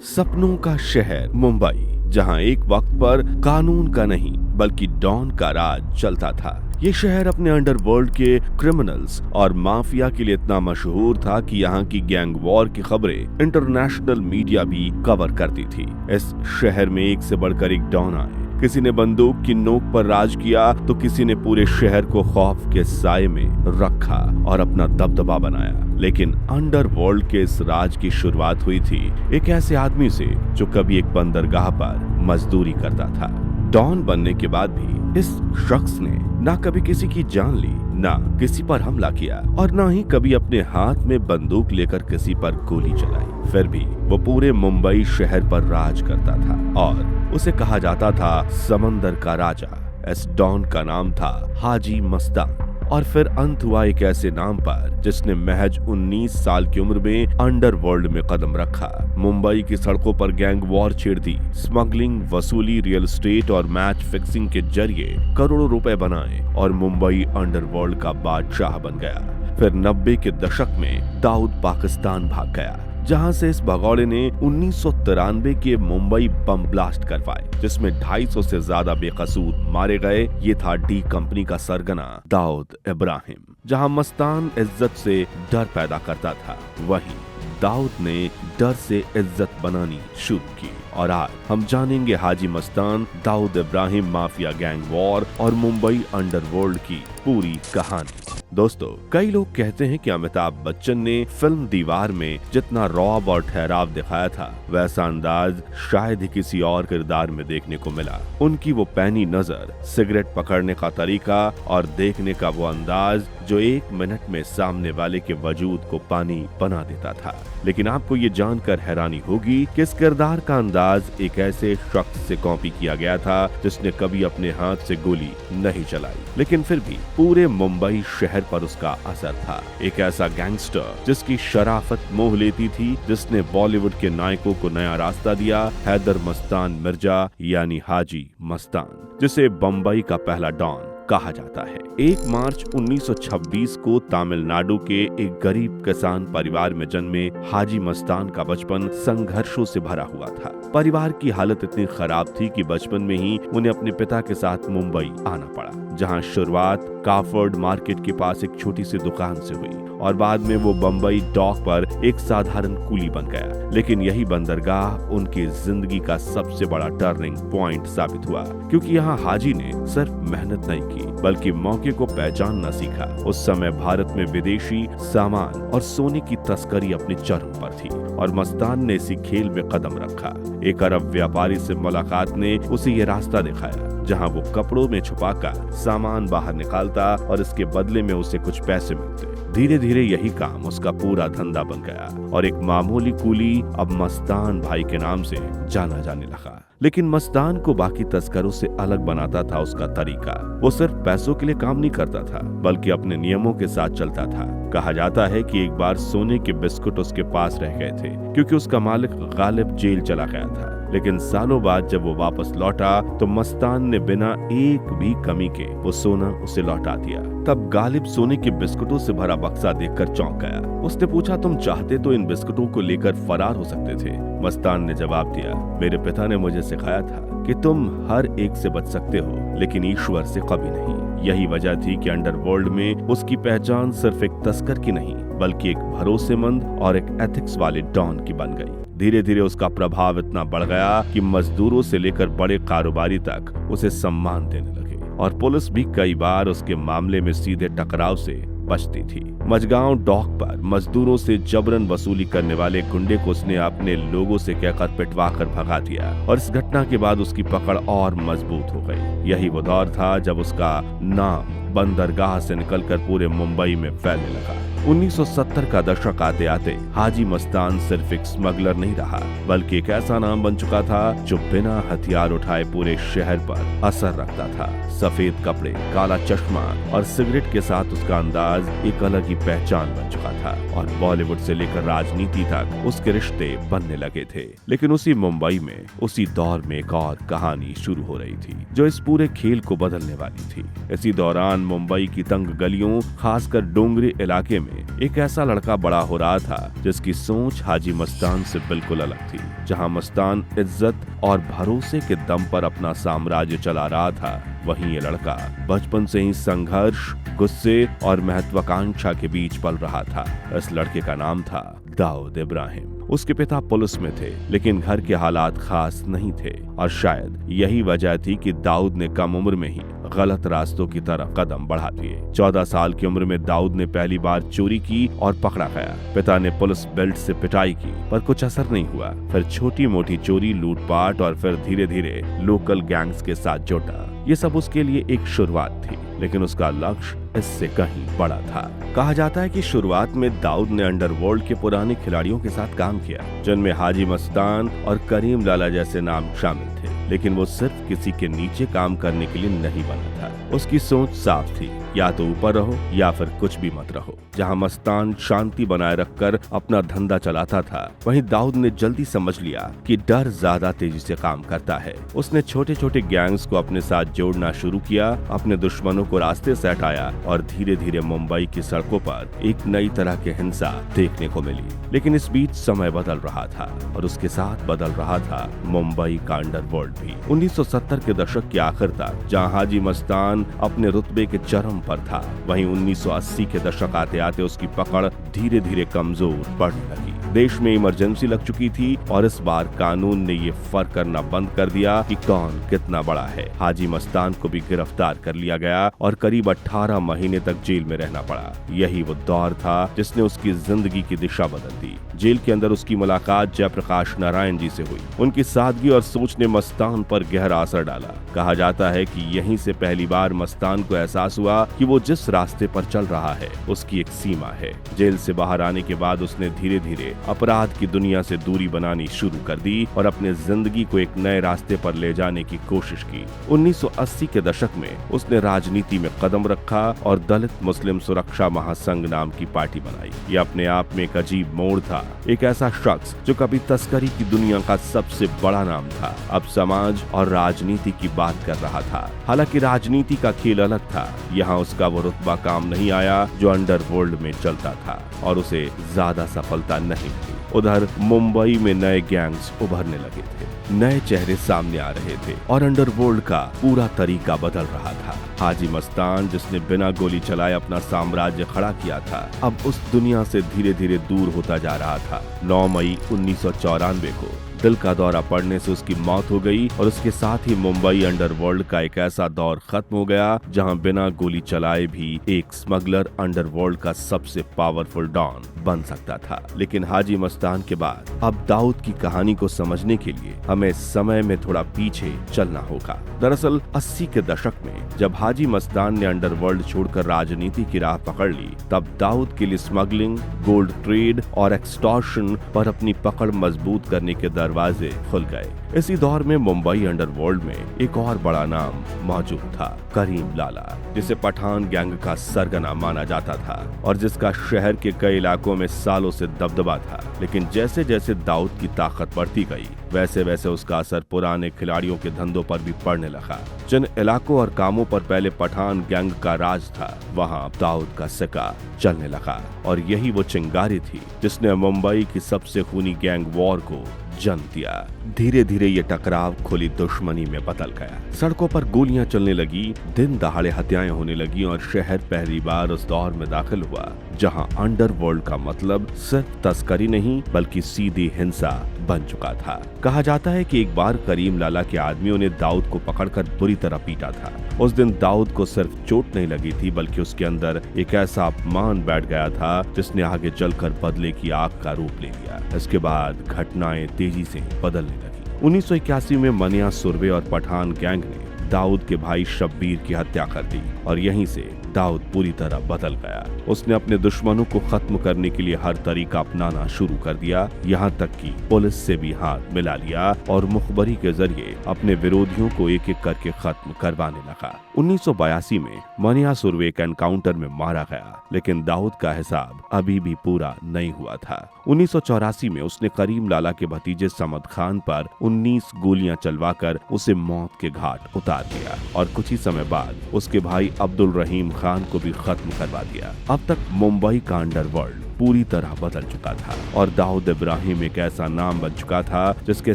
सपनों का शहर मुंबई, जहां एक वक्त पर कानून का नहीं बल्कि डॉन का राज चलता था। ये शहर अपने अंडरवर्ल्ड के क्रिमिनल्स और माफिया के लिए इतना मशहूर था कि यहाँ की गैंग वॉर की खबरें इंटरनेशनल मीडिया भी कवर करती थी। इस शहर में एक से बढ़कर एक डॉन आए। किसी ने बंदूक की नोक पर राज किया तो किसी ने पूरे शहर को खौफ के साए में रखा और अपना दबदबा बनाया। लेकिन अंडरवर्ल्ड के इस राज की शुरुआत हुई थी एक ऐसे आदमी से जो कभी एक बंदरगाह पर मजदूरी करता था। डॉन बनने के बाद भी इस शख्स ने ना कभी किसी की जान ली, ना किसी पर हमला किया और ना ही कभी अपने हाथ में बंदूक लेकर किसी पर गोली चलाई। फिर भी वो पूरे मुंबई शहर पर राज करता था और उसे कहा जाता था समंदर का राजा। इस डॉन का नाम था हाजी मस्तान और फिर अंत हुआ एक ऐसे नाम पर जिसने महज 19 साल की उम्र में अंडरवर्ल्ड में कदम रखा। मुंबई की सड़कों पर गैंग वॉर छेड़ दी, स्मगलिंग, वसूली, रियल एस्टेट और मैच फिक्सिंग के जरिए करोड़ों रुपए बनाए और मुंबई अंडरवर्ल्ड का बादशाह बन गया। फिर 90 के दशक में दाऊद पाकिस्तान भाग गया, जहां से इस भगौड़े ने 1993 के मुंबई बम ब्लास्ट करवाए, जिसमें 250 से ज्यादा बेकसूर मारे गए। ये था डी कंपनी का सरगना दाऊद इब्राहिम। जहां मस्तान इज्जत से डर पैदा करता था, वहीं दाऊद ने डर से इज्जत बनानी शुरू की। और आज हम जानेंगे Haji Mastan, Dawood Ibrahim, mafia gang war और मुंबई अंडरवर्ल्ड की पूरी कहानी। दोस्तों, कई लोग कहते हैं कि अमिताभ बच्चन ने फिल्म दीवार में जितना रौब और ठहराव दिखाया था, वैसा अंदाज शायद ही किसी और किरदार में देखने को मिला। उनकी वो पैनी नजर, सिगरेट पकड़ने का तरीका और देखने का वो अंदाज जो 1 मिनट में सामने वाले के वजूद को पानी बना देता था। लेकिन आपको ये जानकर हैरानी होगी कि इस किरदार का अंदाज एक ऐसे शख्स से कॉपी किया गया था जिसने कभी अपने हाथ से गोली नहीं चलाई, लेकिन फिर भी पूरे मुंबई शहर पर उसका असर था। एक ऐसा गैंगस्टर जिसकी शराफत मोह लेती थी, जिसने बॉलीवुड के नायकों को नया रास्ता दिया, हैदर मस्तान मिर्जा यानी हाजी मस्तान, जिसे बम्बई का पहला डॉन कहा जाता है। 1 मार्च 1926 को तमिलनाडु के एक गरीब किसान परिवार में जन्मे हाजी मस्तान का बचपन संघर्षों से भरा हुआ था। परिवार की हालत इतनी खराब थी कि बचपन में ही उन्हें अपने पिता के साथ मुंबई आना पड़ा, जहां शुरुआत काफर्ड मार्केट के पास एक छोटी सी दुकान से हुई और बाद में वो बम्बई डॉक पर एक साधारण कूली बन गया। लेकिन यही बंदरगाह उनकी जिंदगी का सबसे बड़ा टर्निंग पॉइंट साबित हुआ, क्योंकि यहाँ हाजी ने सिर्फ मेहनत नहीं की बल्कि मौके को पहचानना सीखा। उस समय भारत में विदेशी सामान और सोने की तस्करी अपनी चरम पर थी और मस्तान ने इसी खेल में कदम रखा। एक अरब व्यापारी से मुलाकात ने उसे ये रास्ता दिखाया, जहां वो कपड़ों में छुपाकर सामान बाहर निकालता और इसके बदले में उसे कुछ पैसे मिलते। धीरे धीरे यही काम उसका पूरा धंधा बन गया और एक मामूली कूली अब मस्तान भाई के नाम से जाना जाने लगा। लेकिन मस्तान को बाकी तस्करों से अलग बनाता था उसका तरीका। वो सिर्फ पैसों के लिए काम नहीं करता था बल्कि अपने नियमों के साथ चलता था। कहा जाता है कि एक बार सोने के बिस्कुट उसके पास रह गए थे क्योंकि उसका मालिक गालिब जेल चला गया था। लेकिन सालों बाद जब वो वापस लौटा तो मस्तान ने बिना एक भी कमी के वो सोना उसे लौटा दिया। तब गालिब सोने के बिस्कुटों से भरा बक्सा देखकर चौंक गया। उसने पूछा, तुम चाहते तो इन बिस्कुटों को लेकर फरार हो सकते थे। मस्तान ने जवाब दिया, मेरे पिता ने मुझे सिखाया था कि तुम हर एक से बच सकते हो लेकिन ईश्वर से कभी नहीं। यही वजह थी कि अंडरवर्ल्ड में उसकी पहचान सिर्फ एक तस्कर की नहीं बल्कि एक भरोसेमंद और एक एथिक्स वाले डॉन की बन गई। धीरे धीरे उसका प्रभाव इतना बढ़ गया कि मजदूरों से लेकर बड़े कारोबारी तक उसे सम्मान देने लगे और पुलिस भी कई बार उसके मामले में सीधे टकराव से बचती थी। मजगांव डॉक पर मजदूरों से जबरन वसूली करने वाले गुंडे को उसने अपने लोगों से कहकर पिटवा कर भगा दिया और इस घटना के बाद उसकी पकड़ और मजबूत हो गई। यही वो दौर था जब उसका नाम बंदरगाह से निकलकर पूरे मुंबई में फैलने लगा। 1970 का दशक आते आते हाजी मस्तान सिर्फ एक स्मगलर नहीं रहा बल्कि एक ऐसा नाम बन चुका था जो बिना हथियार उठाए पूरे शहर पर असर रखता था। सफेद कपड़े, काला चश्मा और सिगरेट के साथ उसका अंदाज एक अलग ही पहचान बन चुका था और बॉलीवुड से लेकर राजनीति तक उसके रिश्ते बनने लगे थे। लेकिन उसी मुंबई में उसी दौर में एक और कहानी शुरू हो रही थी जो इस पूरे खेल को बदलने वाली थी। इसी दौरान मुंबई की तंग गलियों, खासकर डोंगरी इलाके में एक ऐसा लड़का बड़ा हो रहा था जिसकी सोच हाजी मस्तान से बिल्कुल अलग थी। जहां मस्तान इज्जत और भरोसे के दम पर अपना साम्राज्य चला रहा था, वहीं ये लड़का बचपन से ही संघर्ष, गुस्से और महत्वाकांक्षा के बीच पल रहा था। इस लड़के का नाम था दाऊद इब्राहिम। उसके पिता पुलिस में थे, लेकिन घर के हालात खास नहीं थे और शायद यही वजह थी कि दाऊद ने कम उम्र में ही गलत रास्तों की तरफ कदम बढ़ा दिए। 14 साल की उम्र में दाऊद ने पहली बार चोरी की और पकड़ा गया। पिता ने पुलिस बेल्ट से पिटाई की पर कुछ असर नहीं हुआ। फिर छोटी मोटी चोरी, लूटपाट और फिर धीरे धीरे लोकल गैंग्स के साथ जुटा। ये सब उसके लिए एक शुरुआत थी, लेकिन उसका लक्ष्य इससे कहीं बड़ा था। कहा जाता है कि शुरुआत में दाऊद ने अंडरवर्ल्ड के पुराने खिलाड़ियों के साथ काम किया, जिनमें हाजी मस्तान और करीम लाला जैसे नाम शामिल थे। लेकिन वो सिर्फ किसी के नीचे काम करने के लिए नहीं बना था। उसकी सोच साफ थी, या तो ऊपर रहो या फिर कुछ भी मत रहो। जहां मस्तान शांति बनाए रखकर अपना धंधा चलाता था, वहीं दाऊद ने जल्दी समझ लिया कि डर ज्यादा तेजी से काम करता है। उसने छोटे छोटे गैंग्स को अपने साथ जोड़ना शुरू किया, अपने दुश्मनों को रास्ते से हटाया और धीरे धीरे मुंबई की सड़कों पर एक नई तरह की हिंसा देखने को मिली। लेकिन इस बीच समय बदल रहा था और उसके साथ बदल रहा था मुंबई का अंडरवर्ल्ड भी। 1970 के दशक के आखिर तक जहां हाजी मस्तान अपने रुतबे के चरम पर था, वहीं 1980 के दशक आते आते उसकी पकड़ धीरे धीरे कमजोर पड़ने लगी। देश में इमरजेंसी लग चुकी थी और इस बार कानून ने ये फर्क करना बंद कर दिया कि कौन कितना बड़ा है। हाजी मस्तान को भी गिरफ्तार कर लिया गया और करीब 18 महीने तक जेल में रहना पड़ा। यही वो दौर था जिसने उसकी जिंदगी की दिशा बदल दी। जेल के अंदर उसकी मुलाकात जयप्रकाश नारायण जी से हुई। उनकी सादगी और सोच ने मस्तान पर गहरा असर डाला। कहा जाता है कि यहीं से पहली बार मस्तान को एहसास हुआ कि वो जिस रास्ते पर चल रहा है उसकी एक सीमा है। जेल से बाहर आने के बाद उसने धीरे धीरे अपराध की दुनिया से दूरी बनानी शुरू कर दी और अपने जिंदगी को एक नए रास्ते पर ले जाने की कोशिश की। 1980 के दशक में उसने राजनीति में कदम रखा और दलित मुस्लिम सुरक्षा महासंघ नाम की पार्टी बनाई। यह अपने आप में एक अजीब मोड़ था। एक ऐसा शख्स जो कभी तस्करी की दुनिया का सबसे बड़ा नाम था, अब समाज और राजनीति की बात कर रहा था। हालांकि राजनीति का खेल अलग था। यहाँ उसका वो रुतबा काम नहीं आया जो अंडरवर्ल्ड में चलता था और उसे ज्यादा सफलता नहीं मिली। उधर मुंबई में नए गैंग्स उभरने लगे थे, नए चेहरे सामने आ रहे थे और अंडरवर्ल्ड का पूरा तरीका बदल रहा था। हाजी मस्तान, जिसने बिना गोली चलाए अपना साम्राज्य खड़ा किया था, अब उस दुनिया से धीरे धीरे दूर होता जा रहा था। 9 मई 1994 को दिल का दौरा पड़ने से उसकी मौत हो गई और उसके साथ ही मुंबई अंडरवर्ल्ड का एक ऐसा दौर खत्म हो गया जहां बिना गोली चलाए भी एक स्मगलर अंडरवर्ल्ड का सबसे पावरफुल डॉन बन सकता था। लेकिन हाजी मस्तान के बाद अब दाऊद की कहानी को समझने के लिए हमें समय में थोड़ा पीछे चलना होगा। दरअसल 80 के दशक में जब हाजी मस्तान ने अंडरवर्ल्ड छोड़कर राजनीति की राह पकड़ ली, तब दाऊद के लिए स्मगलिंग, गोल्ड ट्रेड और एक्सटॉर्शन पर अपनी पकड़ मजबूत करने के दरवाजे खुल गए। इसी दौर में मुंबई अंडरवर्ल्ड में एक और बड़ा नाम मौजूद था, करीम लाला, जिसे पठान गैंग का सरगना माना जाता था और जिसका शहर के कई इलाकों में सालों से दबदबा था। लेकिन जैसे जैसे दाऊद की ताकत बढ़ती गई, वैसे वैसे उसका असर पुराने खिलाड़ियों के धंधों पर भी पड़ने लगा। जिन इलाकों और कामों पर पहले पठान गैंग का राज था, वहां दाऊद का सिक्का चलने लगा और यही वो चिंगारी थी जिसने मुंबई की सबसे खूनी गैंग वॉर को जन्म दिया। धीरे धीरे ये टकराव खुली दुश्मनी में बदल गया। सड़कों पर गोलियां चलने लगी, दिन दहाड़े हत्याएं होने लगी और शहर पहली बार उस दौर में दाखिल हुआ जहां अंडरवर्ल्ड का मतलब सिर्फ तस्करी नहीं बल्कि सीधी हिंसा बन चुका था। कहा जाता है कि एक बार करीम लाला के आदमियों ने दाऊद को पकड़कर बुरी तरह पीटा था। उस दिन दाऊद को सिर्फ चोट नहीं लगी थी बल्कि उसके अंदर एक ऐसा अपमान बैठ गया था जिसने आगे चलकर बदले की आग का रूप ले लिया। इसके बाद घटनाएं तेजी से बदलने लगी। 1981 में मनिया सुरवे और पठान गैंग ने दाऊद के भाई शब्बीर की हत्या कर दी और यहीं से दाऊद पूरी तरह बदल गया। उसने अपने दुश्मनों को खत्म करने के लिए हर तरीका अपनाना शुरू कर दिया, यहाँ तक कि पुलिस से भी हाथ मिला लिया और मुखबरी के जरिए अपने विरोधियों को एक एक करके खत्म करवाने लगा। 1982 में मनियासुर एक एनकाउंटर में मारा गया, लेकिन दाऊद का हिसाब अभी भी पूरा नहीं हुआ था। 1984 में उसने करीम लाला के भतीजे समद खान पर 19 गोलियां चलवाकर उसे मौत के घाट उतार दिया और कुछ ही समय बाद उसके भाई अब्दुल रहीम खान को भी खत्म करवा दिया। अब तक मुंबई का अंडरवर्ल्ड पूरी तरह बदल चुका था और दाऊद इब्राहिम एक ऐसा नाम बन चुका था जिसके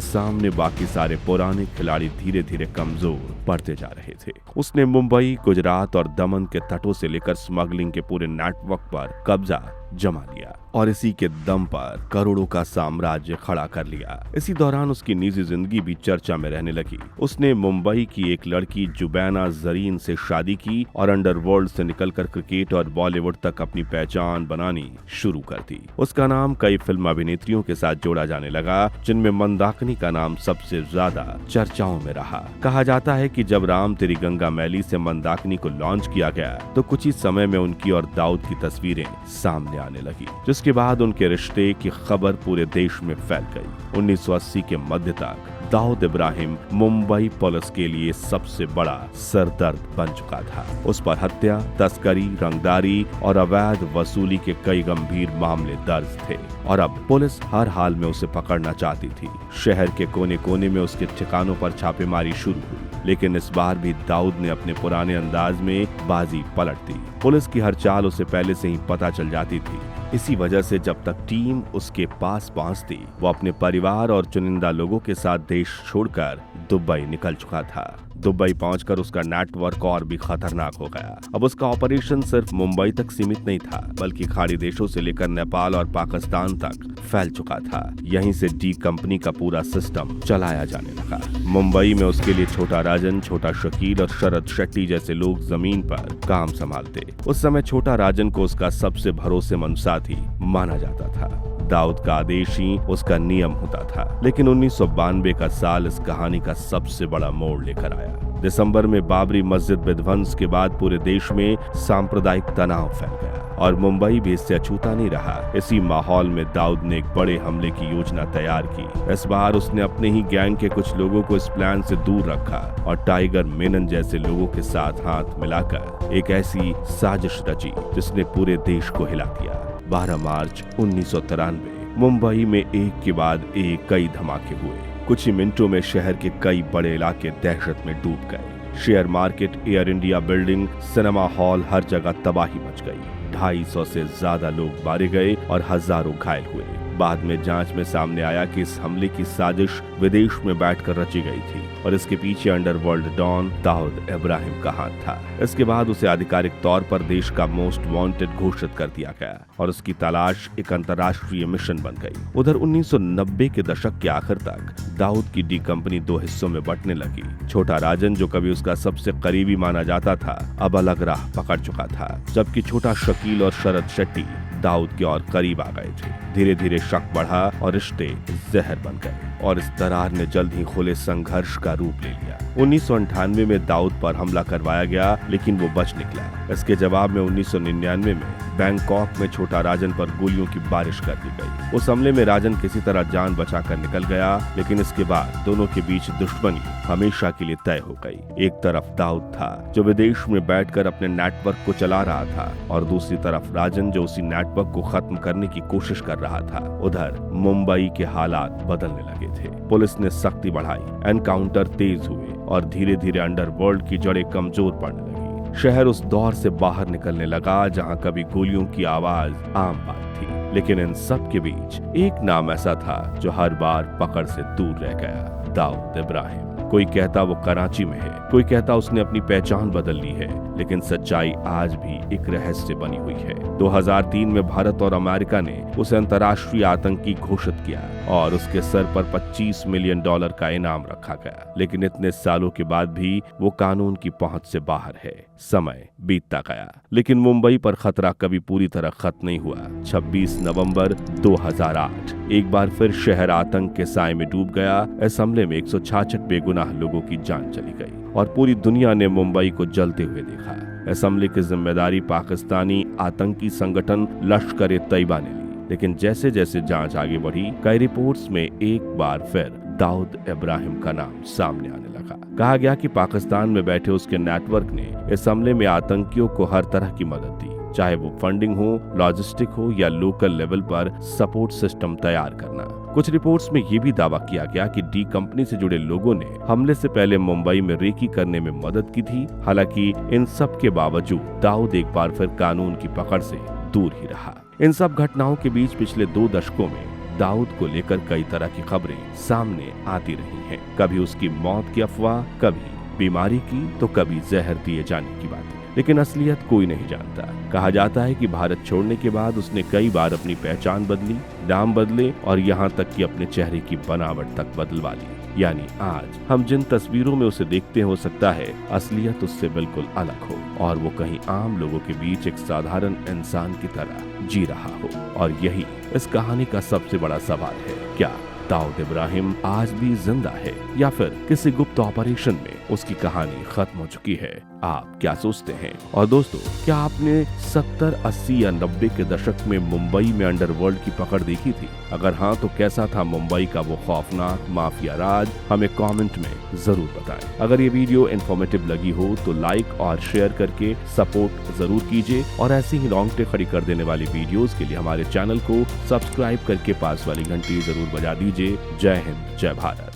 सामने बाकी सारे पुराने खिलाड़ी धीरे धीरे कमजोर पड़ते जा रहे थे। उसने मुंबई, गुजरात और दमन के तटों से लेकर स्मगलिंग के पूरे नेटवर्क पर कब्जा जमा लिया और इसी के दम पर करोड़ों का साम्राज्य खड़ा कर लिया। इसी दौरान उसकी निजी जिंदगी भी चर्चा में रहने लगी। उसने मुंबई की एक लड़की जुबैना जरीन से शादी की और अंडरवर्ल्ड से निकलकर क्रिकेट और बॉलीवुड तक अपनी पहचान बनानी शुरू कर दी। उसका नाम कई फिल्म अभिनेत्रियों के साथ जोड़ा जाने लगा, जिनमें मंदाकिनी का नाम सबसे ज्यादा चर्चाओं में रहा। कहा जाता है कि जब राम तेरी गंगा मैली से मंदाकिनी को लॉन्च किया गया तो कुछ ही समय में उनकी और दाऊद की तस्वीरें सामने आने लगी, जिसके बाद उनके रिश्ते की खबर पूरे देश में फैल गई। 1980 के मध्य तक दाऊद इब्राहिम मुंबई पुलिस के लिए सबसे बड़ा सरदर्द बन चुका था। उस पर हत्या, तस्करी, रंगदारी और अवैध वसूली के कई गंभीर मामले दर्ज थे और अब पुलिस हर हाल में उसे पकड़ना चाहती थी। शहर के कोने कोने में उसके ठिकानों पर छापेमारी शुरू हुई, लेकिन इस बार भी दाऊद ने अपने पुराने अंदाज में बाजी पलट दी। पुलिस की हर चाल उसे पहले से ही पता चल जाती थी। इसी वजह से जब तक टीम उसके पास पहुंचती, वो अपने परिवार और चुनिंदा लोगों के साथ देश छोड़कर दुबई निकल चुका था। दुबई पहुंचकर उसका नेटवर्क और भी खतरनाक हो गया। अब उसका ऑपरेशन सिर्फ मुंबई तक सीमित नहीं था, बल्कि खाड़ी देशों से लेकर नेपाल और पाकिस्तान तक फैल चुका था। यहीं से डी कंपनी का पूरा सिस्टम चलाया जाने लगा। मुंबई में उसके लिए छोटा राजन, छोटा शकील और शरद शेट्टी जैसे लोग जमीन पर काम संभालते। उस समय छोटा राजन को उसका सबसे भरोसेमंद साथी माना जाता था। दाऊद का आदेश ही उसका नियम होता था। लेकिन 1992 का साल इस कहानी का सबसे बड़ा मोड़ लेकर आया। दिसंबर में बाबरी मस्जिद विध्वंस के बाद पूरे देश में सांप्रदायिक तनाव फैल गया और मुंबई भी इससे अछूता नहीं रहा। इसी माहौल में दाऊद ने एक बड़े हमले की योजना तैयार की। इस बार उसने अपने ही गैंग के कुछ लोगों को इस प्लान से दूर रखा और टाइगर मेनन जैसे लोगों के साथ हाथ मिलाकर एक ऐसी साजिश रची जिसने पूरे देश को हिला दिया। 12 मार्च 1993 मुंबई में एक के बाद एक कई धमाके हुए। कुछ ही मिनटों में शहर के कई बड़े इलाके दहशत में डूब गए। Share market, air India building, cinema hall, हर जगह तबाही मच गई। 250 से ज्यादा लोग मारे गए और हजारों घायल हुए। बाद में जांच में सामने आया कि इस हमले की साजिश विदेश में बैठकर रची गई थी और इसके पीछे अंडरवर्ल्ड डॉन दाऊद इब्राहिम का हाथ था। इसके बाद उसे आधिकारिक तौर पर देश का मोस्ट वांटेड घोषित कर दिया गया और उसकी तलाश एक अंतर्राष्ट्रीय मिशन बन गई। उधर 1990 के दशक के आखिर तक दाऊद की डी कंपनी 2 हिस्सों में बंटने लगी। छोटा राजन, जो कभी उसका सबसे करीबी माना जाता था, अब अलग राह पकड़ चुका था, जबकि छोटा शकील और शरद शेट्टी दाऊद के और करीब आ गए थे। धीरे धीरे शक बढ़ा और रिश्ते जहर बन गए और इस दरार ने जल्द ही खुले संघर्ष का रूप ले लिया। 1998 में दाऊद पर हमला करवाया गया, लेकिन वो बच निकला। इसके जवाब में 1999 में बैंकॉक में छोटा राजन पर गोलियों की बारिश कर दी गई। उस हमले में राजन किसी तरह जान बचाकर निकल गया, लेकिन इसके बाद दोनों के बीच दुश्मनी हमेशा के लिए तय हो गई। एक तरफ दाऊद था जो विदेश में बैठकर अपने नेटवर्क को चला रहा था और दूसरी तरफ राजन जो उसी नेटवर्क को खत्म करने की कोशिश कर रहा था। उधर मुंबई के हालात बदलने लगे थे। पुलिस ने सख्ती बढ़ाई, एनकाउंटर तेज हुए और धीरे धीरे अंडरवर्ल्ड की जड़ें कमजोर पड़ने लगी। शहर उस दौर से बाहर निकलने लगा जहां कभी गोलियों की आवाज आम बात थी, लेकिन इन सब के बीच एक नाम ऐसा था जो हर बार पकड़ से दूर रह गया, दाऊद इब्राहिम। कोई कहता वो कराची में है, कोई कहता उसने अपनी पहचान बदल ली है, लेकिन सच्चाई आज भी एक रहस्य बनी हुई है। 2003 में भारत और अमेरिका ने उसे अंतर्राष्ट्रीय आतंकी घोषित किया और उसके सर पर $25 मिलियन का इनाम रखा गया, लेकिन इतने सालों के बाद भी वो कानून की पहुंच से बाहर है। समय बीतता गया, लेकिन मुंबई पर खतरा कभी पूरी तरह खत्म नहीं हुआ। 26 नवंबर 2008 एक बार फिर शहर आतंक के साए में डूब गया। इस हमले में 166 बेगुनाह लोगों की जान चली गई और पूरी दुनिया ने मुंबई को जलते हुए देखा। इस हमले की जिम्मेदारी पाकिस्तानी आतंकी संगठन लश्कर-ए-तैयबा ने ली, लेकिन जैसे जैसे जांच आगे बढ़ी, कई रिपोर्ट्स में एक बार फिर दाऊद इब्राहिम का नाम सामने आने लगा। कहा गया कि पाकिस्तान में बैठे उसके नेटवर्क ने इस हमले में आतंकियों को हर तरह की मदद दी, चाहे वो फंडिंग हो, लॉजिस्टिक हो या लोकल लेवल पर सपोर्ट सिस्टम तैयार करना। कुछ रिपोर्ट्स में ये भी दावा किया गया कि डी कंपनी से जुड़े लोगों ने हमले से पहले मुंबई में रेकी करने में मदद की थी। हालांकि इन सब के बावजूद दाऊद एक बार फिर कानून की पकड़ से दूर ही रहा। इन सब घटनाओं के बीच पिछले 2 दशकों में दाऊद को लेकर कई तरह की खबरें सामने आती रही हैं। कभी उसकी मौत की अफवाह, कभी बीमारी की, तो कभी जहर दिए जाने की बातें, लेकिन असलियत कोई नहीं जानता। कहा जाता है कि भारत छोड़ने के बाद उसने कई बार अपनी पहचान बदली, नाम बदले और यहाँ तक कि अपने चेहरे की बनावट तक बदलवा ली। यानी आज हम जिन तस्वीरों में उसे देखते हैं, हो सकता है असलियत उससे बिल्कुल अलग हो और वो कहीं आम लोगों के बीच एक साधारण इंसान की तरह जी रहा हो। और यही इस कहानी का सबसे बड़ा सवाल है, क्या दाऊद इब्राहिम आज भी जिंदा है या फिर किसी गुप्त ऑपरेशन में उसकी कहानी खत्म हो चुकी है? आप क्या सोचते हैं? और दोस्तों, क्या आपने 70, 80 या 90 के दशक में मुंबई में अंडरवर्ल्ड की पकड़ देखी थी? अगर हाँ, तो कैसा था मुंबई का वो खौफनाक माफिया राज? हमें कमेंट में जरूर बताएं। अगर ये वीडियो इन्फॉर्मेटिव लगी हो तो लाइक और शेयर करके सपोर्ट जरूर कीजिए और ऐसी ही रोंगटे खड़ी कर देने वाली वीडियोस के लिए हमारे चैनल को सब्सक्राइब करके पास वाली घंटी जरूर बजा दीजिए। जय हिंद, जय भारत।